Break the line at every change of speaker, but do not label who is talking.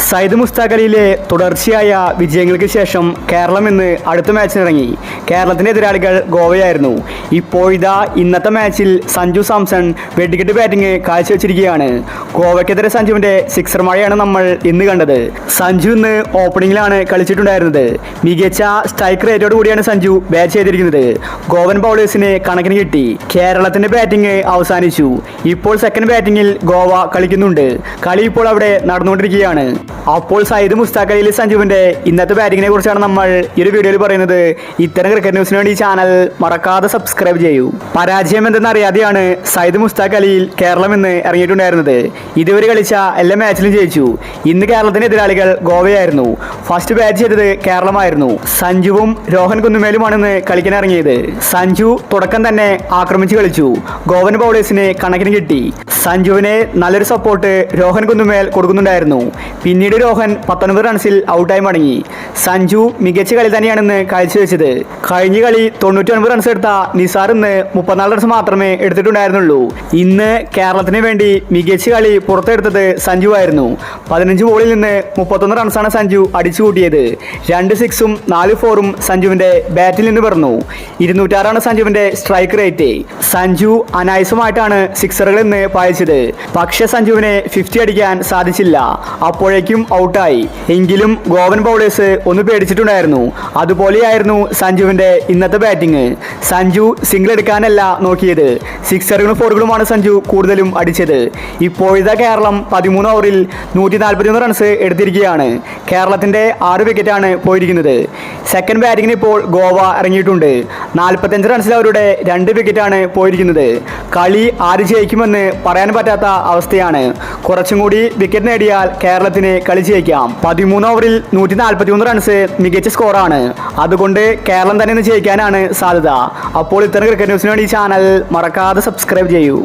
സയ്യിദ് മുസ്താഖ് അലിയിലെ തുടർച്ചയായ വിജയങ്ങൾക്ക് ശേഷം കേരളം ഇന്ന് അടുത്ത മാച്ചിനിറങ്ങി. കേരളത്തിൻ്റെ എതിരാളികൾ ഗോവയായിരുന്നു. ഇപ്പോഴിതാ ഇന്നത്തെ മാച്ചിൽ സഞ്ജു സാംസൺ വെടിക്കെട്ട് ബാറ്റിംഗ് കാഴ്ചവെച്ചിരിക്കുകയാണ്. ഗോവയ്ക്കെതിരെ സഞ്ജുവിൻ്റെ സിക്സർ മഴയാണ് നമ്മൾ ഇന്ന് കണ്ടത്. സഞ്ജു ഇന്ന് ഓപ്പണിങ്ങിലാണ് കളിച്ചിട്ടുണ്ടായിരുന്നത്. മികച്ച സ്ട്രൈക്ക് റേറ്റോട് കൂടിയാണ് സഞ്ജു ബാറ്റ് ചെയ്തിരിക്കുന്നത്. ഗോവൻ ബൗളേഴ്സിന് കണക്കിന് കിട്ടി. കേരളത്തിൻ്റെ ബാറ്റിംഗ് അവസാനിച്ചു. ഇപ്പോൾ സെക്കൻഡ് ബാറ്റിംഗിൽ ഗോവ കളിക്കുന്നുണ്ട്. കളി ഇപ്പോൾ അവിടെ നടന്നുകൊണ്ടിരിക്കുകയാണ്. അപ്പോൾ സയ്യിദ് മുസ്താഖ് അലിയിലെ സഞ്ജുവിൻ്റെ ഇന്നത്തെ ബാറ്റിങ്ങിനെ കുറിച്ചാണ് നമ്മൾ ഈ ഒരു വീഡിയോയിൽ പറയുന്നത്. ഇത്തരം ക്രിക്കറ്റ് ന്യൂസിന് വേണ്ടി ഈ ചാനൽ മറക്കാതെ സബ്സ്ക്രൈബ് ചെയ്യൂ. പരാജയം എന്തെന്നറിയാതെയാണ് സയ്യിദ് മുസ്താഖ് അലിയിൽ കേരളം ഇന്ന് ഇറങ്ങിയിട്ടുണ്ടായിരുന്നത്. ഇതുവരെ കളിച്ച എല്ലാ മാച്ചിലും ജയിച്ചു. ഇന്ന് കേരളത്തിൻ്റെ എതിരാളികൾ ഗോവയായിരുന്നു. ഫസ്റ്റ് ബാറ്റ് ചെയ്തത് കേരളമായിരുന്നു. സഞ്ജുവും രോഹൻ കുന്നുമേലുമാണെന്ന് കളിക്കാൻ ഇറങ്ങിയത്. സഞ്ജു തുടക്കം തന്നെ ആക്രമിച്ച് കളിച്ചു. ഗോവൻ ബൗളേഴ്സിന് കണക്കിന് കിട്ടി. സഞ്ജുവിന് നല്ലൊരു സപ്പോർട്ട് രോഹൻ കുന്നുമേൽ കൊടുക്കുന്നുണ്ടായിരുന്നു. പിന്നീട് രോഹൻ 19 റൺസിൽ ഔട്ടായി മടങ്ങി. സഞ്ജു മികച്ച കളി തന്നെയാണെന്ന് കാഴ്ചവെച്ചത്. കഴിഞ്ഞ കളി 99 റൺസ് എടുത്ത നിസാർ ഇന്ന് 34 റൺസ് മാത്രമേ എടുത്തിട്ടുണ്ടായിരുന്നുള്ളൂ. ഇന്ന് കേരളത്തിന് വേണ്ടി മികച്ച കളി പുറത്തെടുത്തത് സഞ്ജു ആയിരുന്നു. 15 ബോളിൽ നിന്ന് 31 റൺസാണ് സഞ്ജു അടിച്ചുകൂട്ടിയത്. 2 സിക്സും 4 ഫോറും സഞ്ജുവിൻ്റെ ബാറ്റിൽ നിന്ന് പിറന്നു. 206 സഞ്ജുവിൻ്റെ സ്ട്രൈക്ക് റേറ്റ്. സഞ്ജു അനായാസമായിട്ടാണ് സിക്സറുകൾ ഇന്ന് പായിച്ചത്. പക്ഷേ സഞ്ജുവിനെ 50 അടിക്കാൻ സാധിച്ചില്ല. അപ്പോഴേക്കും ഔട്ടായി. എങ്കിലും ഗോവൻ ബൗളേഴ്സ് ഒന്ന് പേടിച്ചിട്ടുണ്ടായിരുന്നു. അതുപോലെയായിരുന്നു സഞ്ജുവിൻ്റെ ഇന്നത്തെ ബാറ്റിംഗ്. സഞ്ജു സിംഗിൾ എടുക്കാനല്ല നോക്കിയത്. സിക്സറുകളും ഫോറുകളുമാണ് സഞ്ജു കൂടുതലും അടിച്ചത്. ഇപ്പോഴത്തെ കേരളം 13 ഓവറിൽ 141 റൺസ് എടുത്തിരിക്കുകയാണ്. കേരളത്തിൻ്റെ 6 വിക്കറ്റാണ് പോയിരിക്കുന്നത്. സെക്കൻഡ് ബാറ്റിങ്ങിന് ഇപ്പോൾ ഗോവ ഇറങ്ങിയിട്ടുണ്ട്. 45 റൺസിൽ അവരുടെ 2 വിക്കറ്റാണ് പോയിരിക്കുന്നത്. കളി ആര് ജയിക്കുമെന്ന് പറയാൻ പറ്റാത്ത അവസ്ഥയാണ്. കുറച്ചും കൂടി വിക്കറ്റ് നേടിയാൽ കേരളത്തിന് കളി ജയിക്കാം. 13 ഓവറിൽ 141 റൺസ് മികച്ച സ്കോറാണ്. അതുകൊണ്ട് കേരളം തന്നെ ഇന്ന് ജയിക്കാനാണ് സാധ്യത. അപ്പോൾ ഇത്തരം ക്രിക്കറ്റ് ന്യൂസിന് വേണ്ടി ഈ ചാനൽ മറക്കാതെ സബ്സ്ക്രൈബ് ചെയ്യൂ.